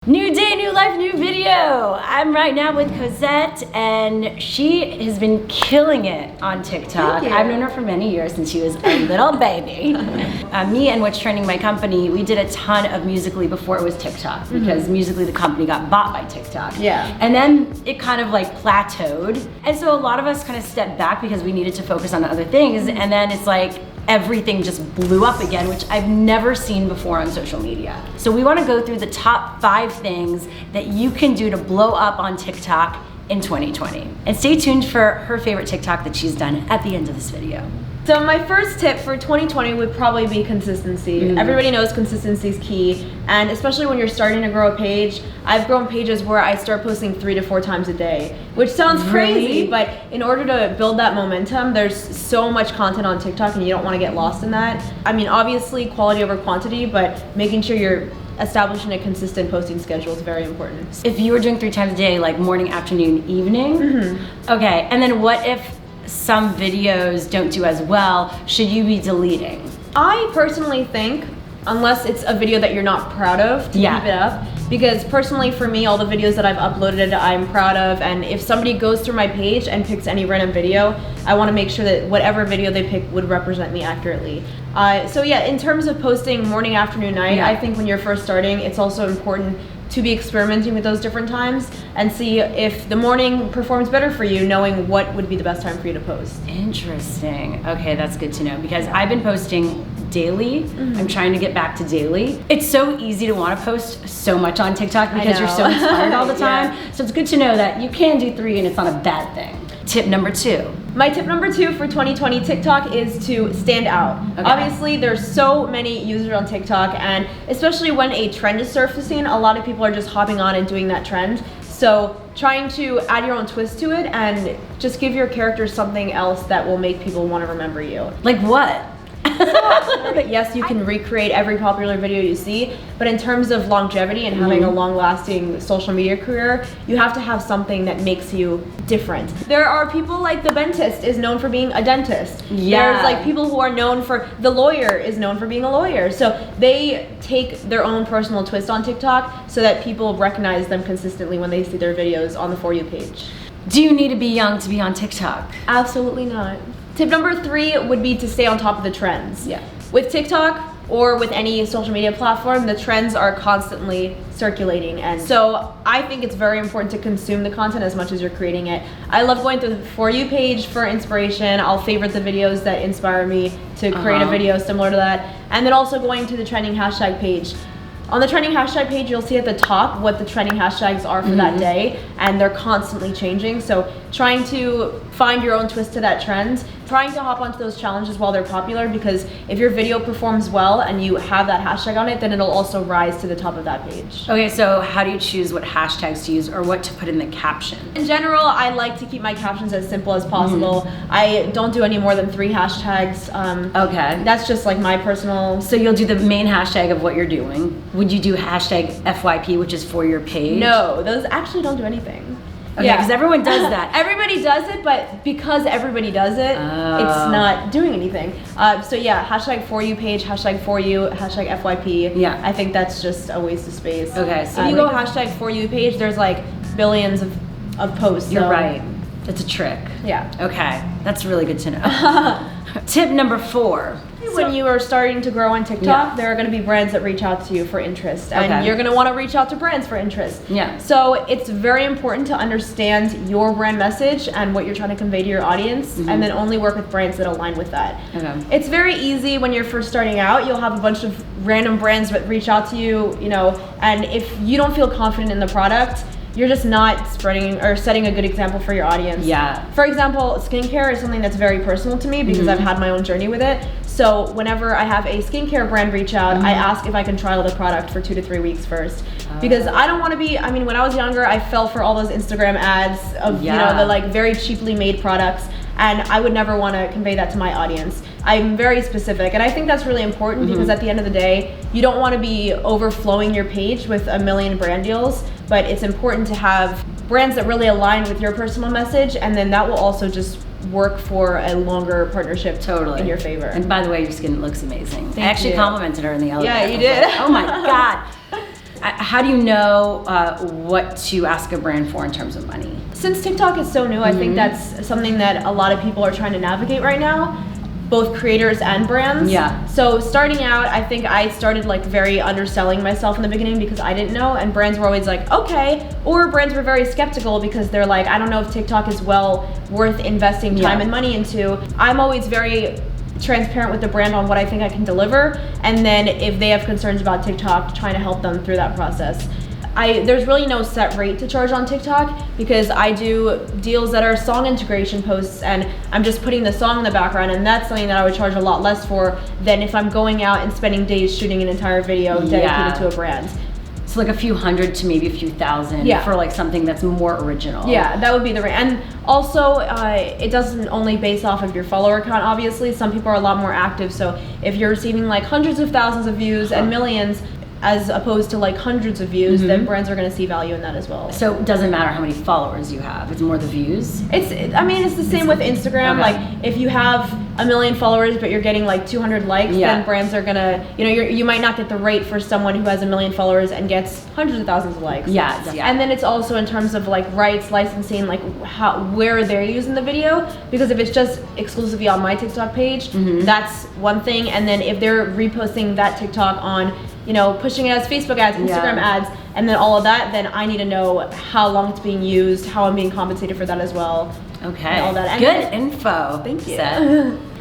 New day, new life, new video. I'm right now with Cosette, and she has been killing it on TikTok. I've known her for many years, since she was a little baby. Me and What's Trending, my company, we did a ton of Musical.ly before it was TikTok, because Musical.ly, the company, got bought by TikTok. Yeah. And then it kind of like plateaued. And so a lot of us kind of stepped back because we needed to focus on other things. And then it's like, everything just blew up again, which I've never seen before on social media. So we want to go through the top 5 things that you can do to blow up on TikTok in 2020. And stay tuned for her favorite TikTok that she's done at the end of this video. So my first tip for 2020 would probably be consistency. Everybody knows consistency is key, and especially when you're starting to grow a page. I've grown pages where I start posting 3 to 4 times a day, which sounds crazy, but in order to build that momentum, there's so much content on TikTok and you don't want to get lost in that. I mean, obviously quality over quantity, but making sure you're establishing a consistent posting schedule is very important. If you were doing 3 times a day, like morning, afternoon, evening, okay, and then what if some videos don't do as well? Should you be deleting? I personally think, unless it's a video that you're not proud of, to keep it up. Because personally for me, all the videos that I've uploaded, I'm proud of, and if somebody goes through my page and picks any random video, I want to make sure that whatever video they pick would represent me accurately. So yeah, in terms of posting morning, afternoon, night, I think when you're first starting, it's also important to be experimenting with those different times and see if the morning performs better for you, knowing what would be the best time for you to post. Interesting. Okay, that's good to know, because I've been posting daily. I'm trying to get back to daily. It's so easy to want to post so much on TikTok because you're so inspired all the time. So it's good to know that you can do 3 and it's not a bad thing. Tip number 2. My tip number 2 for 2020 TikTok is to stand out. Obviously, there's so many users on TikTok, and especially when a trend is surfacing, a lot of people are just hopping on and doing that trend. So trying to add your own twist to it and just give your character something else that will make people want to remember you. Like what? Yes, you can recreate every popular video you see, but in terms of longevity and having a long-lasting social media career, you have to have something that makes you different. There are people like the dentist is known for being a dentist. There's like people who are known for, the lawyer is known for being a lawyer. So they take their own personal twist on TikTok so that people recognize them consistently when they see their videos on the For You page. Do you need to be young to be on TikTok? Absolutely not. Tip number 3 would be to stay on top of the trends. With TikTok or with any social media platform, the trends are constantly circulating, and so I think it's very important to consume the content as much as you're creating it. I love going through the For You page for inspiration. I'll favorite the videos that inspire me to create a video similar to that, and then also going to the trending hashtag page. On the trending hashtag page, you'll see at the top what the trending hashtags are for that day, and they're constantly changing. So trying to find your own twist to that trend, trying to hop onto those challenges while they're popular, because if your video performs well and you have that hashtag on it, then it'll also rise to the top of that page. Okay, so how do you choose what hashtags to use or what to put in the caption? In general, I like to keep my captions as simple as possible. I don't do any more than 3 hashtags. Okay. That's just like my personal... So you'll do the main hashtag of what you're doing. Would you do hashtag FYP, which is for your page? No, those actually don't do anything. Okay, because everyone does that. Everybody does it, but because everybody does it, it's not doing anything. So yeah, hashtag For You page, hashtag For You, hashtag FYP. Yeah. I think that's just a waste of space. Okay, so if you go hashtag For You page, there's like billions of posts. You're right. It's a trick. Yeah. Okay, that's really good to know. Tip number 4. When you are starting to grow on TikTok, there are going to be brands that reach out to you for interest, and you're going to want to reach out to brands for interest. So it's very important to understand your brand message and what you're trying to convey to your audience, and then only work with brands that align with that. It's very easy when you're first starting out. You'll have a bunch of random brands that reach out to you, and if you don't feel confident in the product, you're just not spreading or setting a good example for your audience. For example, skincare is something that's very personal to me because I've had my own journey with it. So whenever I have a skincare brand reach out, I ask if I can trial the product for 2 to 3 weeks first. Because I don't want to be, I mean, when I was younger, I fell for all those Instagram ads of, the like very cheaply made products. And I would never want to convey that to my audience. I'm very specific, and I think that's really important because at the end of the day, you don't want to be overflowing your page with a million brand deals, but it's important to have brands that really align with your personal message, and then that will also just work for a longer partnership in your favor. And by the way, your skin looks amazing. Thank I actually you. complimented her in the elevator. Yeah, you did. Like, oh my God. how do you know what to ask a brand for in terms of money? Since TikTok is so new, I think that's something that a lot of people are trying to navigate right now, both creators and brands. Yeah. So starting out, I think I started like very underselling myself in the beginning because I didn't know, and brands were always like, okay, or brands were very skeptical because they're like, I don't know if TikTok is well worth investing time and money into. I'm always very transparent with the brand on what I think I can deliver, and then if they have concerns about TikTok, trying to help them through that process. There's really no set rate to charge on TikTok because I do deals that are song integration posts, and I'm just putting the song in the background, and that's something that I would charge a lot less for than if I'm going out and spending days shooting an entire video dedicated to a brand. So like a few hundred to maybe a few thousand for like something that's more original. Yeah, that would be the rate. And also, it doesn't only base off of your follower count, obviously. Some people are a lot more active, so if you're receiving like hundreds of thousands of views and millions, as opposed to like hundreds of views, then brands are going to see value in that as well. So it doesn't matter how many followers you have, it's more the views? It's the same with Instagram. Okay. Like if you have 1 million followers but you're getting like 200 likes, then brands are gonna, you might not get the rate for someone who has 1 million followers and gets hundreds of thousands of likes. Yeah. And then it's also in terms of like rights, licensing, like where they're using the video, because if it's just exclusively on my TikTok page, that's one thing, and then if they're reposting that TikTok on, pushing it as Facebook ads, Instagram ads, and then all of that, then I need to know how long it's being used, how I'm being compensated for that as well. Okay. And all that. And good info. Thank you.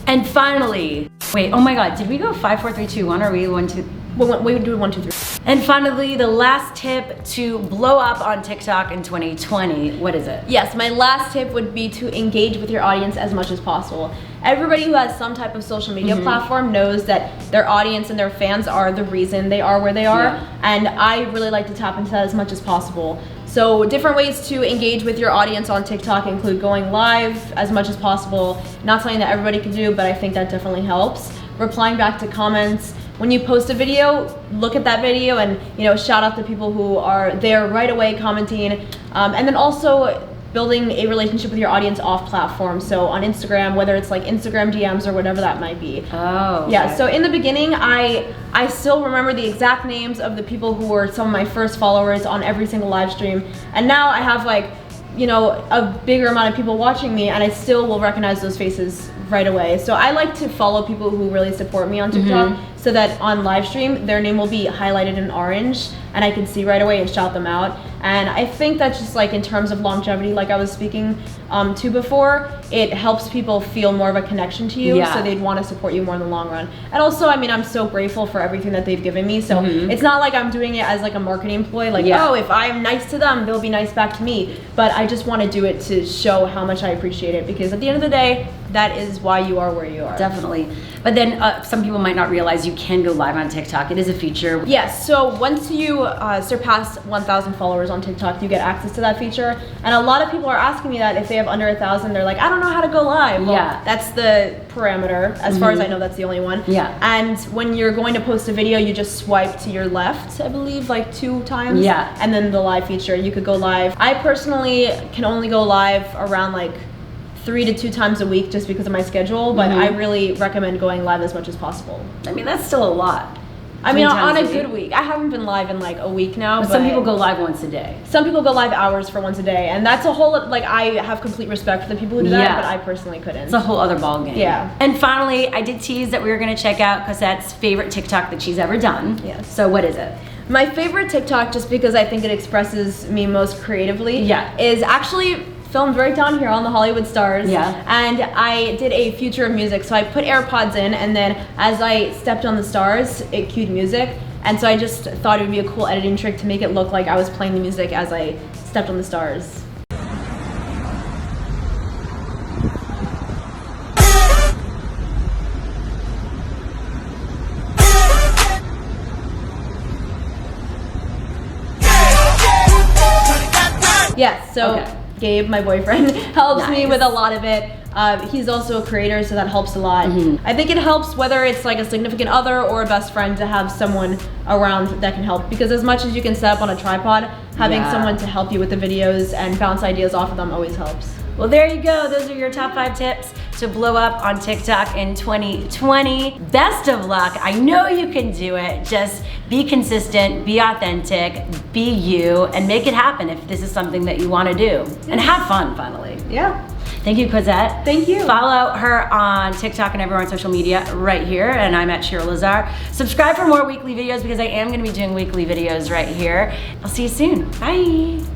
And finally, wait, oh my God, did we go 5, 4, 3, 2, 1, or are we 1, 2? We would do 1, 2, 3. And finally, the last tip to blow up on TikTok in 2020, what is it? Yes, my last tip would be to engage with your audience as much as possible. Everybody who has some type of social media platform knows that their audience and their fans are the reason they are where they are, and I really like to tap into that as much as possible. So different ways to engage with your audience on TikTok include going live as much as possible. Not something that everybody can do, but I think that definitely helps. Replying back to comments. When you post a video, look at that video and shout out the people who are there right away commenting. And then also building a relationship with your audience off platform. So on Instagram, whether it's like Instagram DMs or whatever that might be. Oh. Okay. Yeah, so in the beginning, I still remember the exact names of the people who were some of my first followers on every single live stream. And now I have like, a bigger amount of people watching me, and I still will recognize those faces right away. So I like to follow people who really support me on TikTok so that on live stream, their name will be highlighted in orange and I can see right away and shout them out. And I think that's just like in terms of longevity, like I was speaking to before, it helps people feel more of a connection to you, so they'd want to support you more in the long run. And also, I'm so grateful for everything that they've given me. So it's not like I'm doing it as like a marketing ploy, like, oh, if I'm nice to them, they'll be nice back to me. But I just want to do it to show how much I appreciate it, because at the end of the day, that is why you are where you are. Definitely. But then some people might not realize you can go live on TikTok. It is a feature. Yes, so once you surpass 1,000 followers on TikTok, you get access to that feature. And a lot of people are asking me that if they have under 1,000, they're like, I don't know how to go live. Well, that's the parameter. As far as I know, that's the only one. Yeah. And when you're going to post a video, you just swipe to your left, I believe, like 2 times. Yeah. And then the live feature, you could go live. I personally can only go live around like 3 to 2 times a week just because of my schedule, but I really recommend going live as much as possible. I mean, that's still a lot. I mean, on a good week. I haven't been live in like a week now. But some people go live once a day. Some people go live hours for once a day, and that's a whole, like, I have complete respect for the people who do that, but I personally couldn't. It's a whole other ballgame. Yeah. And finally, I did tease that we were gonna check out Cosette's favorite TikTok that she's ever done. Yes. So what is it? My favorite TikTok, just because I think it expresses me most creatively, is actually filmed right down here on the Hollywood Stars. Yeah. And I did a future of music. So I put AirPods in, and then as I stepped on the stars, it cued music. And so I just thought it would be a cool editing trick to make it look like I was playing the music as I stepped on the stars. Yes, so Gabe, my boyfriend, helps me with a lot of it. He's also a creator, so that helps a lot. I think it helps whether it's like a significant other or a best friend to have someone around that can help, because as much as you can set up on a tripod, having someone to help you with the videos and bounce ideas off of them always helps. Well, there you go. Those are your top 5 tips to blow up on TikTok in 2020. Best of luck. I know you can do it. Just be consistent, be authentic, be you, and make it happen if this is something that you want to do. And have fun, finally. Yeah. Thank you, Cosette. Thank you. Follow her on TikTok and everywhere on social media right here, and I'm at Cheryl Lazar. Subscribe for more weekly videos because I am gonna be doing weekly videos right here. I'll see you soon. Bye.